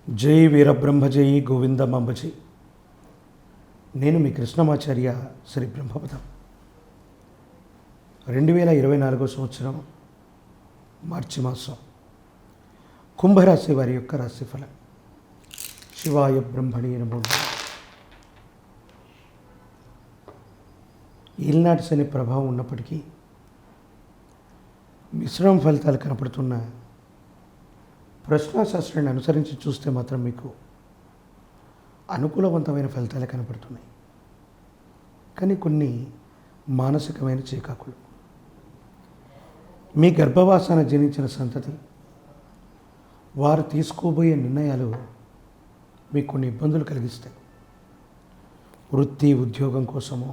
జై వీరబ్రహ్మ జై గోవిందమాంబజీ. నేను మీ కృష్ణమాచార్య శ్రీ బ్రహ్మపదం. 2024 సంవత్సరం మార్చి మాసం కుంభరాశి వారి యొక్క రాశిఫలం. శివాయ బ్రహ్మణి నమో. ఈల్నాటి శని ప్రభావం ఉన్నప్పటికీ మిశ్రమ ఫలితాలు కనపడుతున్న ప్రశ్నాశాస్త్రాన్ని అనుసరించి చూస్తే మాత్రం మీకు అనుకూలవంతమైన ఫలితాలే కనపడుతున్నాయి. కానీ కొన్ని మానసికమైన చీకాకులు, మీ గర్భవాసాన జనించిన సంతతి వారు తీసుకోబోయే నిర్ణయాలు మీకు కొన్ని ఇబ్బందులు కలిగిస్తాయి. వృత్తి ఉద్యోగం కోసమో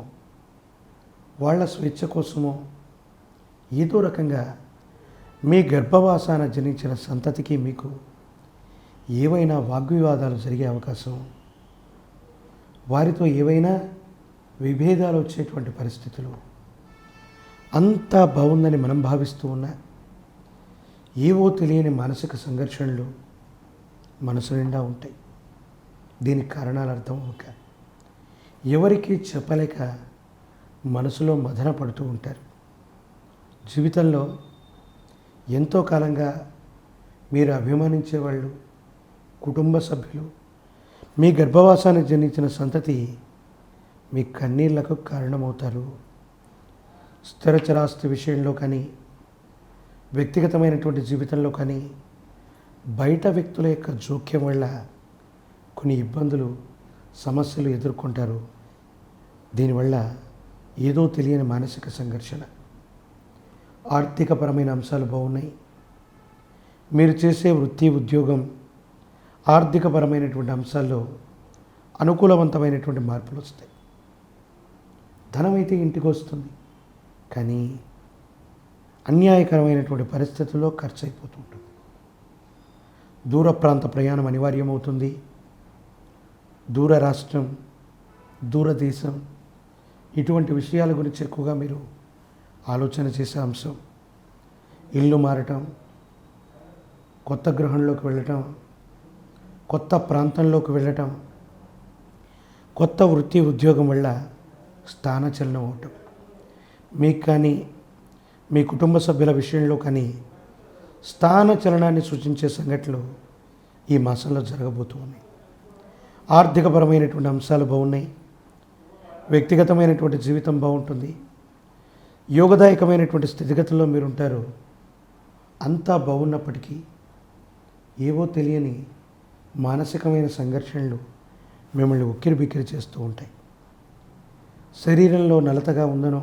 వాళ్ళ స్వేచ్ఛ కోసమో ఏదో రకంగా మీ గర్భవాసాన జనించిన సంతతికి మీకు ఏవైనా వాగ్వివాదాలు జరిగే అవకాశం, వారితో ఏవైనా విభేదాలు వచ్చేటువంటి పరిస్థితులు, అంతా బాగుందని మనం భావిస్తూ ఉన్నా ఏవో తెలియని మానసిక సంఘర్షణలు మనసు నిండా ఉంటాయి. దీనికి కారణాలు అర్థం అవ్వక ఎవరికీ చెప్పలేక మనసులో మదన పడుతూ ఉంటారు. జీవితంలో ఎంతో కాలంగా మీరు అభిమానించే వాళ్ళు, కుటుంబ సభ్యులు, మీ గర్భవాసానికి జనించిన సంతతి మీ కన్నీళ్లకు కారణమవుతారు. స్థిరచరాస్తి విషయంలో కానీ, వ్యక్తిగతమైనటువంటి జీవితంలో కానీ బయట వ్యక్తుల యొక్క జోక్యం వల్ల కొన్ని ఇబ్బందులు, సమస్యలు ఎదుర్కొంటారు. దీనివల్ల ఏదో తెలియని మానసిక సంఘర్షణ. ఆర్థికపరమైన అంశాలు బాగున్నాయి. మీరు చేసే వృత్తి ఉద్యోగం ఆర్థికపరమైనటువంటి అంశాల్లో అనుకూలవంతమైనటువంటి మార్పులు వస్తాయి. ధనం అయితే ఇంటికి వస్తుంది, కానీ అన్యాయకరమైనటువంటి పరిస్థితుల్లో ఖర్చు అయిపోతుంటుంది. దూర ప్రాంత ప్రయాణం అనివార్యమవుతుంది. దూర రాష్ట్రం, దూరదేశం, ఇటువంటి విషయాల గురించి ఎక్కువగా మీరు ఆలోచన చేసే అంశం. ఇల్లు మారటం, కొత్త గృహంలోకి వెళ్ళటం, కొత్త ప్రాంతంలోకి వెళ్ళటం, కొత్త వృత్తి ఉద్యోగం వల్ల స్థానచలనం అవటం, మీకు కానీ మీ కుటుంబ సభ్యుల విషయంలో కానీ స్థానచలనాన్ని సూచించే సంఘటనలు ఈ మాసంలో జరగబోతూ ఉన్నాయి. ఆర్థికపరమైనటువంటి అంశాలు బాగున్నాయి. వ్యక్తిగతమైనటువంటి జీవితం బాగుంటుంది. యోగదాయకమైనటువంటి స్థితిగతుల్లో మీరుంటారు. అంతా బాగున్నప్పటికీ ఏవో తెలియని మానసికమైన సంఘర్షణలు మిమ్మల్ని ఉక్కిరి బిక్కిరి చేస్తూ ఉంటాయి. శరీరంలో నలతగా ఉందనో,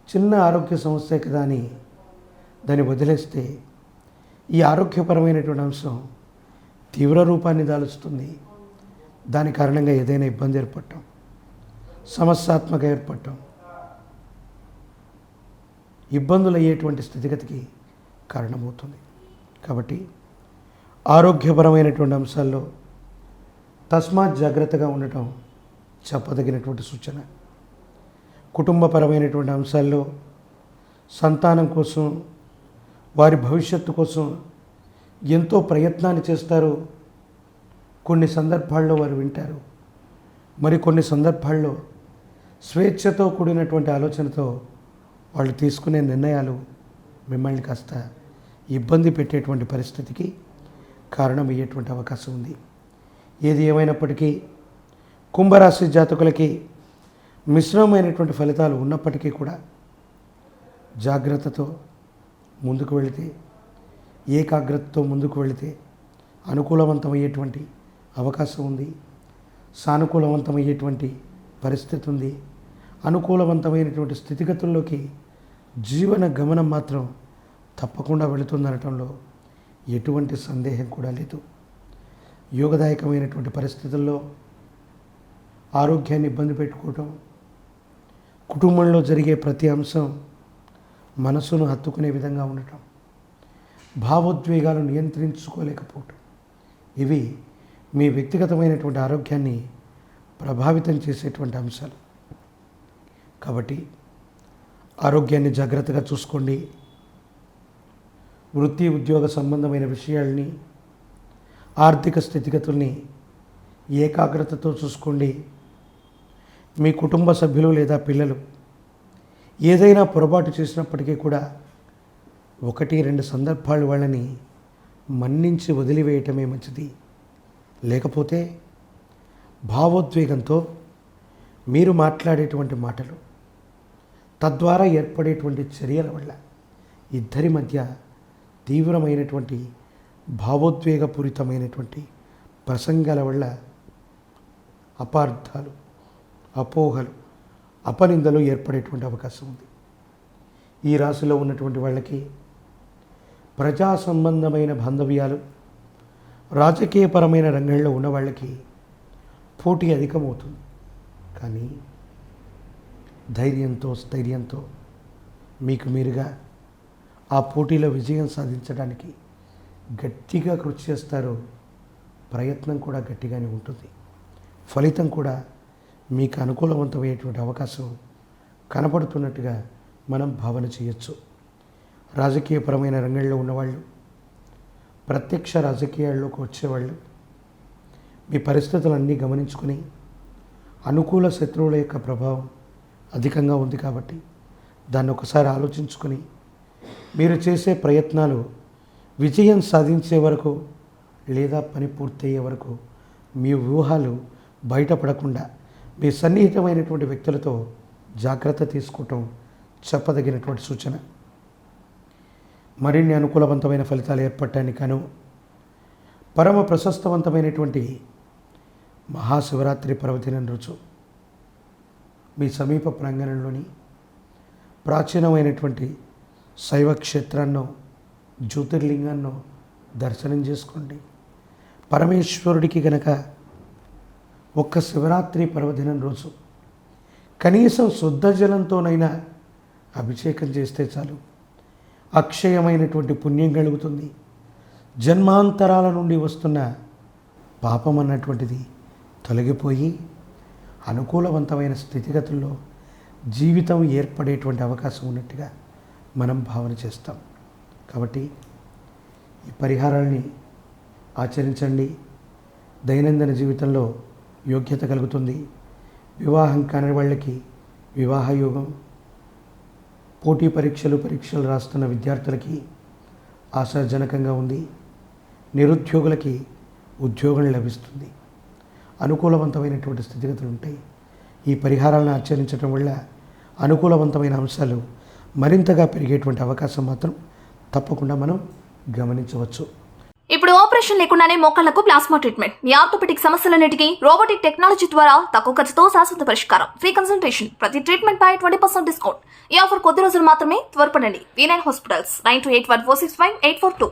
చిన్న ఆరోగ్య సమస్య కదా అని దాన్ని వదిలేస్తే ఈ ఆరోగ్యపరమైనటువంటి అంశం తీవ్ర రూపాన్ని దాలుస్తుంది. దాని కారణంగా ఏదైనా ఇబ్బంది ఏర్పడటం, సమస్యాత్మక ఏర్పడటం, ఇబ్బందులు అయ్యేటువంటి స్థితిగతికి కారణమవుతుంది. కాబట్టి ఆరోగ్యపరమైనటువంటి అంశాల్లో తస్మాత్ జాగ్రత్తగా ఉండటం చెప్పదగినటువంటి సూచన. కుటుంబపరమైనటువంటి అంశాల్లో సంతానం కోసం, వారి భవిష్యత్తు కోసం ఎంతో ప్రయత్నాన్ని చేస్తారు. కొన్ని సందర్భాల్లో వారు వింటారు, మరికొన్ని సందర్భాల్లో స్వేచ్ఛతో కూడినటువంటి ఆలోచనతో వాళ్ళు తీసుకునే నిర్ణయాలు మిమ్మల్ని కాస్త ఇబ్బంది పెట్టేటువంటి పరిస్థితికి కారణమయ్యేటువంటి అవకాశం ఉంది. ఏది ఏమైనప్పటికీ కుంభరాశి జాతకులకి మిశ్రమమైనటువంటి ఫలితాలు ఉన్నప్పటికీ కూడా జాగ్రత్తతో ముందుకు వెళితే, ఏకాగ్రతతో ముందుకు వెళితే అనుకూలవంతమయ్యేటువంటి అవకాశం ఉంది. సానుకూలవంతమయ్యేటువంటి పరిస్థితి ఉంది. అనుకూలవంతమైనటువంటి స్థితిగతుల్లోకి జీవన గమనం మాత్రం తప్పకుండా వెళుతుందనటంలో ఎటువంటి సందేహం కూడా లేదు. యోగదాయకమైనటువంటి పరిస్థితుల్లో ఆరోగ్యాన్ని ఇబ్బంది పెట్టుకోవటం, కుటుంబంలో జరిగే ప్రతి అంశం మనసును హత్తుకునే విధంగా ఉండటం, భావోద్వేగాలు నియంత్రించుకోలేకపోవటం, ఇవి మీ వ్యక్తిగతమైనటువంటి ఆరోగ్యాన్ని ప్రభావితం చేసేటువంటి అంశాలు. కాబట్టి ఆరోగ్యాన్ని జాగ్రత్తగా చూసుకోండి. వృత్తి ఉద్యోగ సంబంధమైన విషయాల్ని ఆర్థిక స్థితిగతుల్ని ఏకాగ్రతతో చూసుకోండి. మీ కుటుంబ సభ్యులు లేదా పిల్లలు ఏదైనా పొరపాటు చేసినప్పటికీ కూడా 1-2 సందర్భాలు వాళ్ళని మన్నించి వదిలివేయటమే మంచిది. లేకపోతే భావోద్వేగంతో మీరు మాట్లాడేటువంటి మాటలు, తద్వారా ఏర్పడేటువంటి చర్యల వల్ల ఇద్దరి మధ్య తీవ్రమైనటువంటి భావోద్వేగపూరితమైనటువంటి ప్రసంగాల వల్ల అపార్థాలు, అపోహలు, అపనిందలు ఏర్పడేటువంటి అవకాశం ఉంది. ఈ రాశిలో ఉన్నటువంటి వాళ్ళకి ప్రజా సంబంధమైన బాంధవ్యాలు, రాజకీయపరమైన రంగంలో ఉన్న వాళ్ళకి పోటీ అధికమవుతుంది. కానీ ధైర్యంతో, స్థైర్యంతో మీకు మీరుగా ఆ పోటీలో విజయం సాధించడానికి గట్టిగా కృషి చేస్తారు. ప్రయత్నం కూడా గట్టిగానే ఉంటుంది. ఫలితం కూడా మీకు అనుకూలవంతమయ్యేటువంటి అవకాశం కనపడుతున్నట్టుగా మనం భావన చేయొచ్చు. రాజకీయపరమైన రంగంలో ఉన్నవాళ్ళు, ప్రత్యక్ష రాజకీయాల్లోకి వచ్చేవాళ్ళు మీ పరిస్థితులన్నీ గమనించుకొని, అనుకూల శత్రువుల యొక్క ప్రభావం అధికంగా ఉంది కాబట్టి దాన్ని ఒకసారి ఆలోచించుకొని మీరు చేసే ప్రయత్నాలు విజయం సాధించే వరకు లేదా పని పూర్తయ్యే వరకు మీ వ్యూహాలు బయటపడకుండా మీ సన్నిహితమైనటువంటి వ్యక్తులతో జాగ్రత్త తీసుకోవటం చెప్పదగినటువంటి సూచన. మరిన్ని అనుకూలవంతమైన ఫలితాలు ఏర్పడటానికి గాను పరమ ప్రశస్తవంతమైనటువంటి మహాశివరాత్రి పర్వదినం రోజు మీ సమీప ప్రాంగణంలోని ప్రాచీనమైనటువంటి శైవ క్షేత్రాన్నో, జ్యోతిర్లింగాన్నో దర్శనం చేసుకోండి. పరమేశ్వరుడికి గనక ఒక్క శివరాత్రి పర్వదినం రోజు కనీసం శుద్ధ జలంతోనైనా అభిషేకం చేస్తే చాలు, అక్షయమైనటువంటి పుణ్యం కలుగుతుంది. జన్మాంతరాల నుండి వస్తున్న పాపం అన్నటువంటిది తొలగిపోయి అనుకూలవంతమైన స్థితిగతుల్లో జీవితం ఏర్పడేటువంటి అవకాశం ఉన్నట్టుగా మనం భావన చేస్తాం. కాబట్టి ఈ పరిహారాల్ని ఆచరించండి. దైనందిన జీవితంలో యోగ్యత కలుగుతుంది. వివాహం కాని వాళ్ళకి వివాహ యోగం, పోటీ పరీక్షలు రాస్తున్న విద్యార్థులకి ఆశాజనకంగా ఉంది. నిరుద్యోగులకి ఉద్యోగం లభిస్తుంది. అనుకూలవంతమైనటువంటి స్థితిగతులు ఉంటాయి. ఈ పరిహారాలను ఆచరించడం వల్ల అనుకూలవంతమైన అంశాలు మరింతగా పెరిగేటువంటి అవకాశం మాత్రం తప్పకుండా మనం గమనించవచ్చు. ఇప్పుడు ఆపరేషన్ లేకుండానే మోకాళ్లకు ప్లాస్మా ట్రీట్మెంట్. మీ ఆర్థోపెటిక్ సమస్యలన్నిటికీ రోబోటిక్ టెక్నాలజీ ద్వారా తక్కువ ఖర్చుతో శాశ్వత పరిష్కారం. Free consultation. ప్రతి ట్రీట్మెంట్ పై 20% డిస్కౌంట్. ఈ ఆఫర్ కొద్ది రోజులు మాత్రమే. త్వరపడండి. V9 hospitals 9281465842.